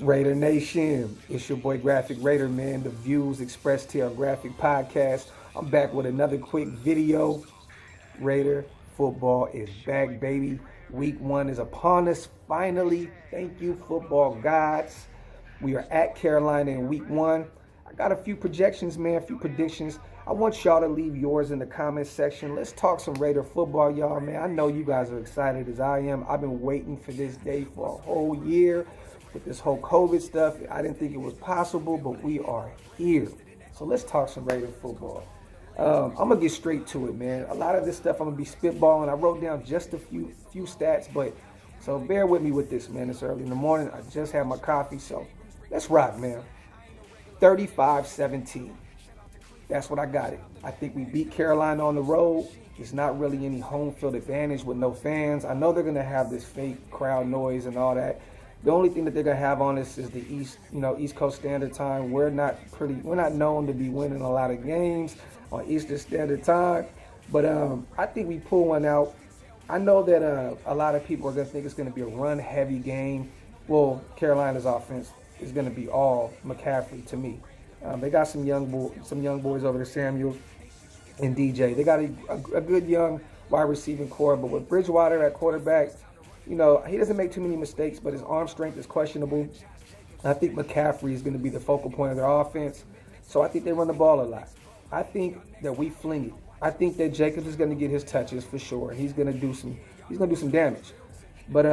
Raidernation, it's your boy Graphk Raider, man. The views expressed here on Graphk Podcast. I'm back with another quick video. Raider football is back, baby. Week 1 is upon us, finally. Thank you, football gods. We are at Carolina in week 1. I got a few projections, man, a few predictions. I want y'all to leave yours in the comments section. Let's talk some Raider football, y'all, man. I know you guys are excited as I am. I've been waiting for this day for a whole year with this whole COVID stuff. I didn't think it was possible, but we are here. So let's talk some Raider football. I'm going to get straight to it, man. A lot of this stuff I'm going to be spitballing. I wrote down just a few stats, but so bear with me with this, man. It's early in the morning. I just had my coffee, so let's rock, man. 35-17. That's what I got it. I think we beat Carolina on the road. It's not really any home field advantage with no fans. I know they're going to have this fake crowd noise and all that. The only thing that they're going to have on us is the East Coast Standard Time. We're not known to be winning a lot of games on Eastern Standard Time. But I think we pull one out. I know that a lot of people are going to think it's going to be a run-heavy game. Well, Carolina's offense is going to be all McCaffrey to me. They got some young boys over there, Samuel and DJ. They got a good young wide receiving core, but with Bridgewater at quarterback, he doesn't make too many mistakes, but his arm strength is questionable. I think McCaffrey is going to be the focal point of their offense, so I think they run the ball a lot. I think that we fling it. I think that Jacobs is going to get his touches for sure. He's going to do some damage, but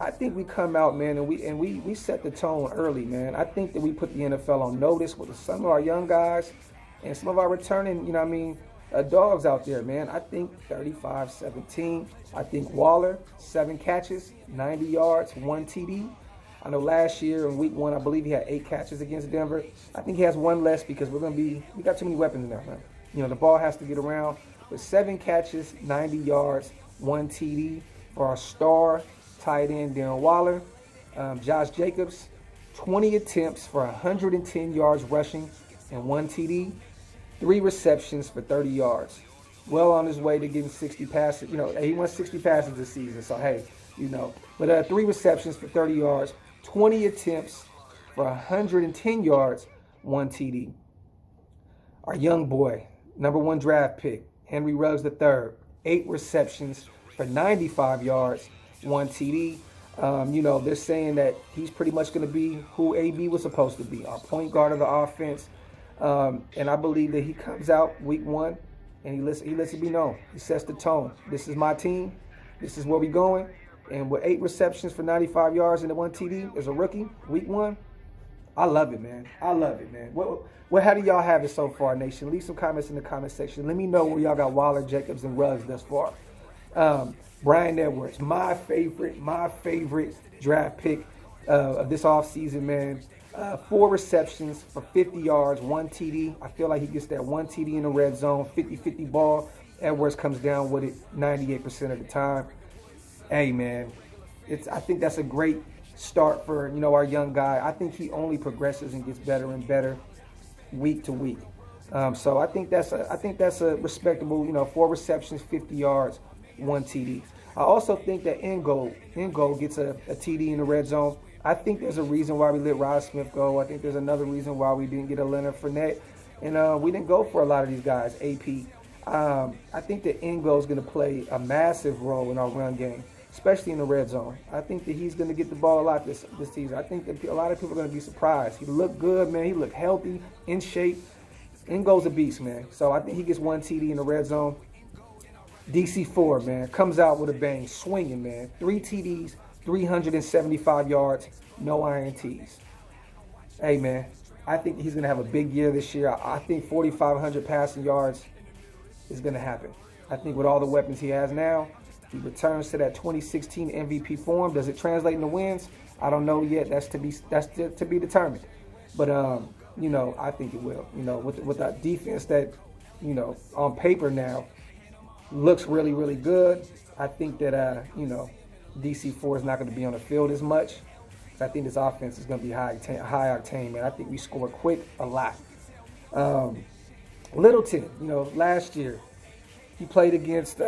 I think we come out, man, and we set the tone early, man. I think that we put the NFL on notice with some of our young guys and some of our returning, dogs out there, man. I think 35-17. I think Waller, 7 catches, 90 yards, 1 TD. I know last year in week 1, I believe he had 8 catches against Denver. I think he has 1 less because we got too many weapons now, man. The ball has to get around. But 7 catches, 90 yards, 1 TD for our star tight end Darren Waller. Josh Jacobs, 20 attempts for 110 yards rushing and 1 TD. 3 receptions for 30 yards. Well on his way to getting 60 passes. He won 60 passes this season, so hey, But 3 receptions for 30 yards, 20 attempts for 110 yards, 1 TD. Our young boy, number 1 draft pick, Henry Ruggs III, 8 receptions for 95 yards, 1 TD. They're saying that he's pretty much going to be who AB was supposed to be, our point guard of the offense. And I believe that he comes out week 1 and he lets it be known. He sets the tone. This is my team. This is where we're going. And with 8 receptions for 95 yards and the 1 TD as a rookie, week 1, I love it, man. I love it, man. How do y'all have it so far, Nation? Leave some comments in the comment section. Let me know where y'all got Waller, Jacobs, and Ruggs thus far. Brian Edwards, my favorite draft pick of this offseason, man. 4 receptions for 50 yards, 1 TD. I feel like he gets that 1 TD in the red zone, 50-50 ball. Edwards comes down with it 98% of the time. Hey, man, I think that's a great start for, our young guy. I think he only progresses and gets better and better week to week. So I think that's a respectable, 4 receptions, 50 yards, 1 TD. I also think that Ngo gets a TD in the red zone. I think there's a reason why we let Rod Smith go. I think there's another reason why we didn't get a Leonard Fournette. And we didn't go for a lot of these guys, AP. I think that Ngo is going to play a massive role in our run game, especially in the red zone. I think that he's going to get the ball a lot this season. I think that a lot of people are going to be surprised. He looked good, man. He looked healthy, in shape. Ngo's a beast, man. So I think he gets 1 TD in the red zone. DC4, man, comes out with a bang, swinging, man. 3 TDs, 375 yards, no INTs. Hey, man, I think he's going to have a big year this year. I think 4,500 passing yards is going to happen. I think with all the weapons he has now, he returns to that 2016 MVP form. Does it translate into wins? I don't know yet. That's to be determined. But I think it will. With that defense that, on paper now looks really, really good. I think that DC4 is not going to be on the field as much. I think this offense is going to be high octane, man. I think we score quick a lot. Littleton, last year he played against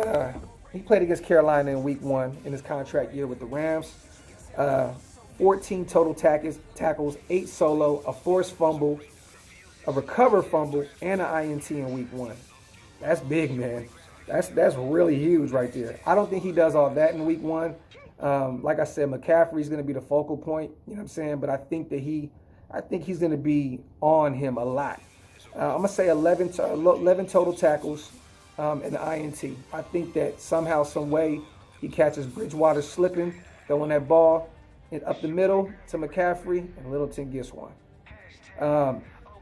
Carolina in week 1 in his contract year with the Rams. 14 total tackles, 8 solo, a forced fumble, a recovered fumble, and an INT in week 1. That's big, man. That's really huge right there. I don't think he does all that in week 1. Like I said, McCaffrey's going to be the focal point. You know what I'm saying? But I think he's going to be on him a lot. I'm going to say 11 total tackles and an INT. I think that somehow, some way, he catches Bridgewater slipping, throwing that ball up the middle to McCaffrey, and Littleton gets one.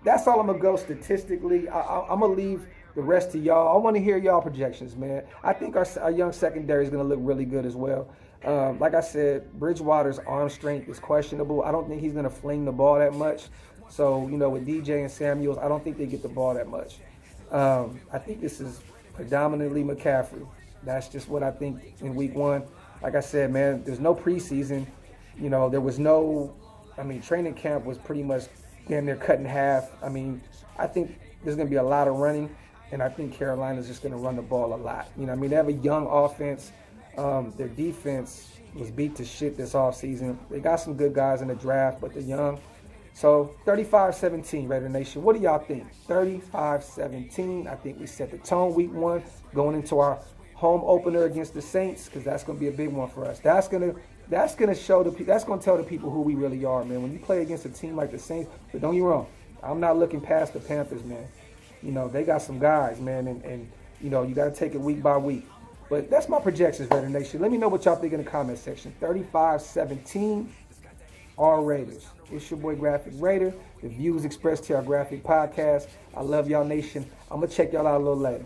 That's all I'm going to go statistically. I'm going to leave the rest to y'all. I want to hear y'all projections, man. I think our young secondary is going to look really good as well. Like I said, Bridgewater's arm strength is questionable. I don't think he's going to fling the ball that much. So, with DJ and Samuels, I don't think they get the ball that much. I think this is predominantly McCaffrey. That's just what I think in week 1. Like I said, man, there's no preseason. There was training camp was pretty much damn near cut in half. I think there's going to be a lot of running, and I think Carolina's just going to run the ball a lot. They have a young offense. Their defense was beat to shit this offseason. They got some good guys in the draft, but they're young. So 35-17, Raider Nation. What do y'all think? 35-17. I think we set the tone week 1 going into our home opener against the Saints, because that's going to be a big one for us. That's going to show that's going to tell the people who we really are, man. When you play against a team like the Saints, but don't get me wrong, I'm not looking past the Panthers, man. They got some guys, man, and you got to take it week by week. But that's my projections, Raider Nation. Let me know what y'all think in the comment section. 35-17, all Raiders. It's your boy Graphk Raider. The views expressed to our Graphk podcast. I love y'all, nation. I'm going to check y'all out a little later.